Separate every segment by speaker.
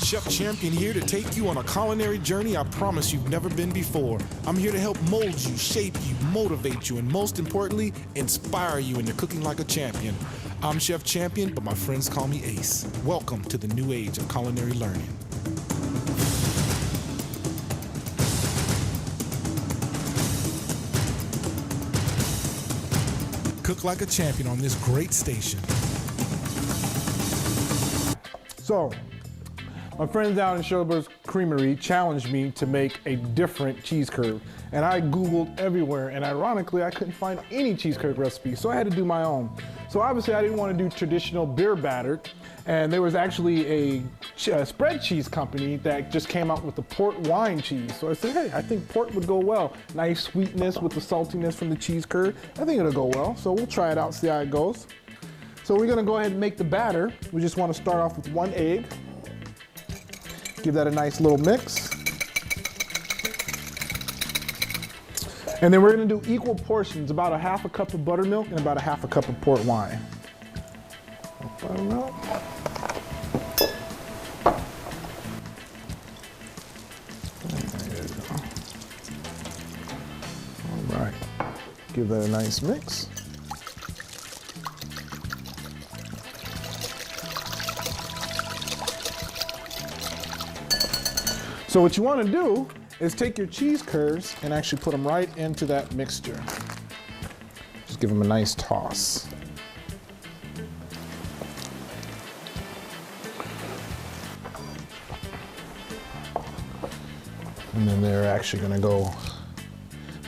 Speaker 1: Chef Champion here to take you on a culinary journey I promise you've never been before. I'm here to help mold you, shape you, motivate you, and most importantly, inspire you into cooking like a champion. I'm Chef Champion, but my friends call me Ace. Welcome to the new age of culinary learning. Cook like a champion on this great station.
Speaker 2: So, my friends down in Schober's Creamery challenged me to make a different cheese curd. And I Googled everywhere, and ironically, I couldn't find any cheese curd recipe, so I had to do my own. So obviously, I didn't want to do traditional beer batter, and there was actually a spread cheese company that just came out with the Portwine cheese. So I said, hey, I think port would go well. Nice sweetness with the saltiness from the cheese curd. I think it'll go well, so we'll try it out, see how it goes. So we're gonna go ahead and make the batter. We just wanna start off with 1 egg. Give that a nice little mix. And then we're gonna do equal portions, about a 1/2 cup of buttermilk and about a 1/2 cup of port wine. Buttermilk. There you go. All right, give that a nice mix. So what you want to do is take your cheese curds and actually put them right into that mixture. Just give them a nice toss. And then they're actually going to go,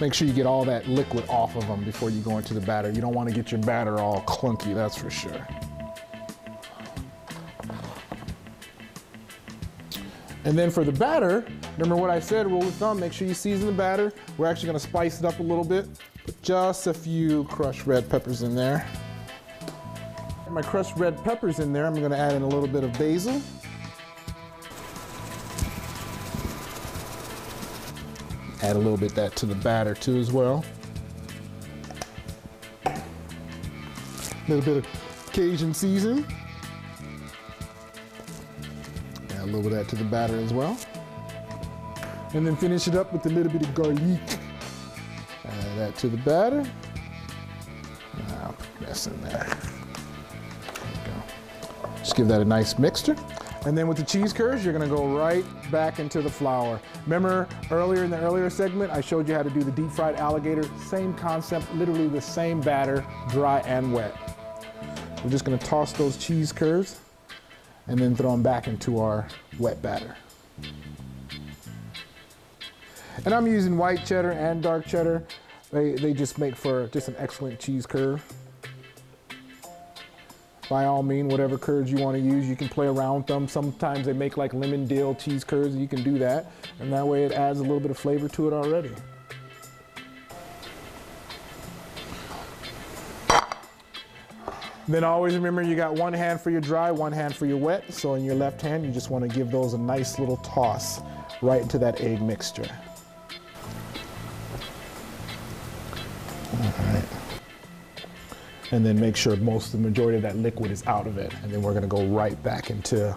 Speaker 2: make sure you get all that liquid off of them before you go into the batter. You don't want to get your batter all clunky, that's for sure. And then for the batter, remember what I said, rule of thumb, make sure you season the batter. We're actually gonna spice it up a little bit. Put just a few crushed red peppers in there. My crushed red peppers in there, I'm gonna add in a little bit of basil. Add a little bit of that to the batter too as well. A little bit of Cajun seasoning. Add a little bit of that to the batter as well. And then finish it up with a little bit of garlic. Add that to the batter. I'll put this in there. There you go. Just give that a nice mixture. And then with the cheese curds, you're gonna go right back into the flour. Remember earlier in the earlier segment, I showed you how to do the deep fried alligator. Same concept, literally the same batter, dry and wet. We're just gonna toss those cheese curds and then throw them back into our wet batter. And I'm using white cheddar and dark cheddar. They just make for just an excellent cheese curd. By all means, whatever curds you want to use, you can play around with them. Sometimes they make like lemon dill cheese curds, you can do that. And that way it adds a little bit of flavor to it already. Then always remember you got one hand for your dry, one hand for your wet. So in your left hand, you just want to give those a nice little toss right into that egg mixture. All right. And then make sure the majority of that liquid is out of it. And then we're gonna go right back into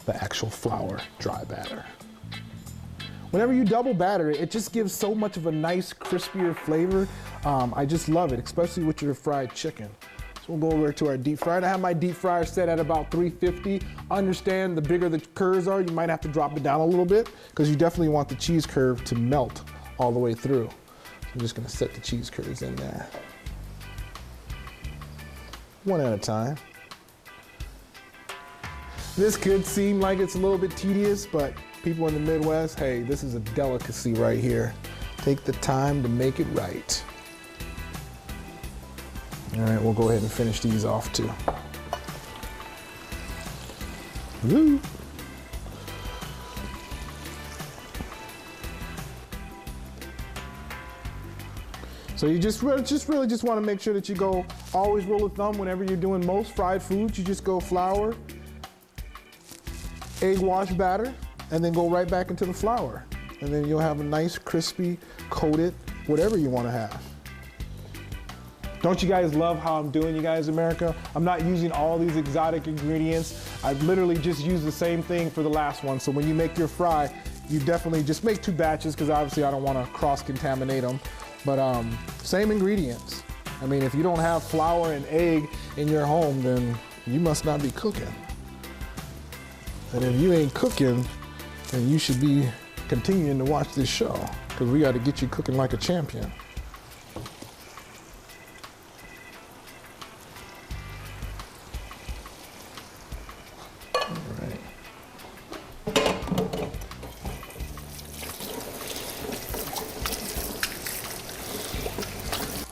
Speaker 2: the actual flour dry batter. Whenever you double batter it, it just gives so much of a nice crispier flavor. I just love it, especially with your fried chicken. So we'll go over to our deep fryer. I have my deep fryer set at about 350. Understand the bigger the curds are, you might have to drop it down a little bit because you definitely want the cheese curd to melt all the way through. So I'm just gonna set the cheese curds in there. One at a time. This could seem like it's a little bit tedious, but people in the Midwest, hey, this is a delicacy right here. Take the time to make it right. All right, we'll go ahead and finish these off too. Woo. So you really just want to make sure that you go, always rule of thumb whenever you're doing most fried foods, you just go flour, egg wash batter, and then go right back into the flour. And then you'll have a nice crispy, coated, whatever you want to have. Don't you guys love how I'm doing, you guys, America? I'm not using all these exotic ingredients. I've literally just used the same thing for the last one. So when you make your fry, you definitely just make 2 batches because obviously I don't want to cross-contaminate them. But same ingredients. I mean, if you don't have flour and egg in your home, then you must not be cooking. And if you ain't cooking, then you should be continuing to watch this show because we got to get you cooking like a champion. All right.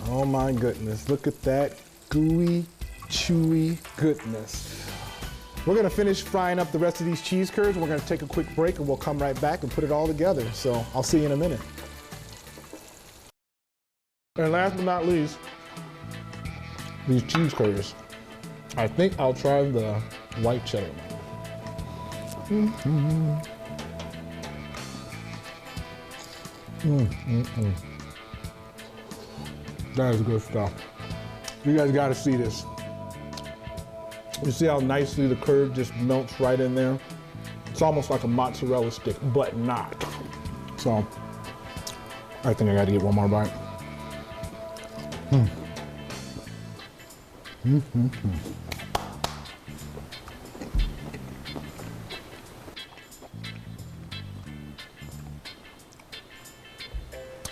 Speaker 2: Oh my goodness, look at that gooey, chewy goodness. We're gonna finish frying up the rest of these cheese curds. We're gonna take a quick break and we'll come right back and put it all together. So I'll see you in a minute. And last but not least, these cheese curds. I think I'll try the white cheddar. That is good stuff. You guys gotta see this. You see how nicely the curd just melts right in there? It's almost like a mozzarella stick, but not. So, I think I gotta get one more bite.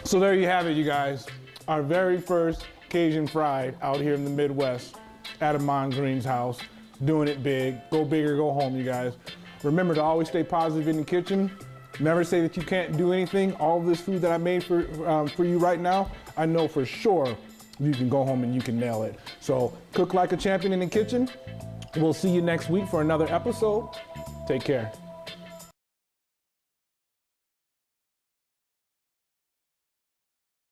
Speaker 2: So there you have it, you guys. Our very first Cajun fried out here in the Midwest at Amon Green's house. Doing it big. Go big or go home, you guys. Remember to always stay positive in the kitchen. Never say that you can't do anything. All of this food that I made for you right now, I know for sure you can go home and you can nail it. So cook like a champion in the kitchen. We'll see you next week for another episode. Take care.